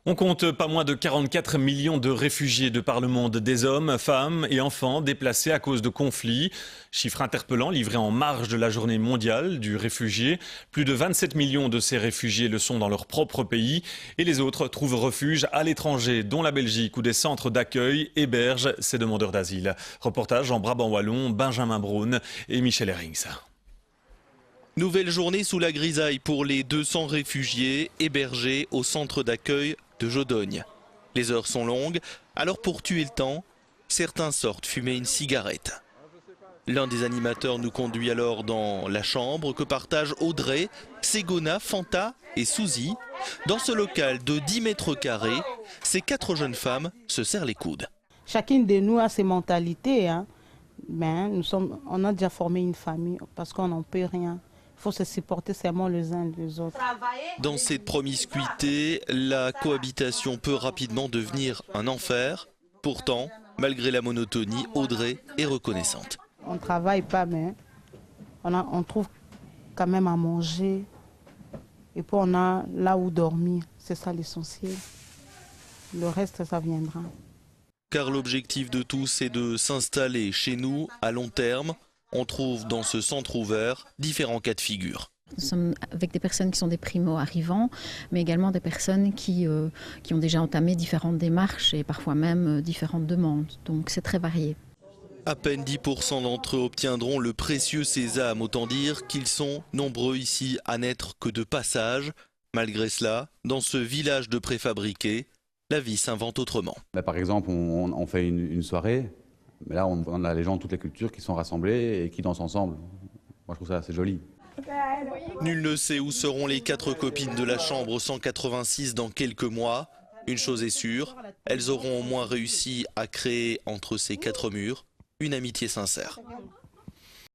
On compte pas moins de 44 millions de réfugiés de par le monde, des hommes, femmes et enfants déplacés à cause de conflits. Chiffre interpellant livré en marge de la journée mondiale du réfugié. Plus de 27 millions de ces réfugiés le sont dans leur propre pays et les autres trouvent refuge à l'étranger, dont la Belgique où des centres d'accueil hébergent ces demandeurs d'asile. Reportage en Brabant Wallon, Benjamin Braun et Michel Herrings. Nouvelle journée sous la grisaille pour les 200 réfugiés hébergés au centre d'accueil de Jodogne. Les heures sont longues, alors pour tuer le temps, certains sortent fumer une cigarette. L'un des animateurs nous conduit alors dans la chambre que partagent Audrey, Ségona, Fanta et Suzy. Dans ce local de 10 mètres carrés, ces 4 jeunes femmes se serrent les coudes. Chacune de nous a ses mentalités. On a déjà formé une famille parce qu'on n'en peut rien. Il faut se supporter seulement les uns les autres. Dans cette promiscuité, la cohabitation peut rapidement devenir un enfer. Pourtant, malgré la monotonie, Audrey est reconnaissante. On ne travaille pas, mais on trouve quand même à manger. Et puis on a là où dormir. C'est ça l'essentiel. Le reste, ça viendra. Car l'objectif de tous est de s'installer chez nous à long terme. On trouve dans ce centre ouvert différents cas de figure. Nous sommes avec des personnes qui sont des primo-arrivants, mais également des personnes qui ont déjà entamé différentes démarches et parfois même différentes demandes. Donc c'est très varié. À peine 10% d'entre eux obtiendront le précieux sésame, autant dire qu'ils sont nombreux ici à n'être que de passage. Malgré cela, dans ce village de préfabriqués, la vie s'invente autrement. Par exemple, on fait une soirée. Mais là, on a les gens de toutes les cultures qui sont rassemblés et qui dansent ensemble. Moi, je trouve ça assez joli. Nul ne sait où seront les 4 copines de la chambre 186 dans quelques mois. Une chose est sûre, elles auront au moins réussi à créer entre ces 4 murs une amitié sincère.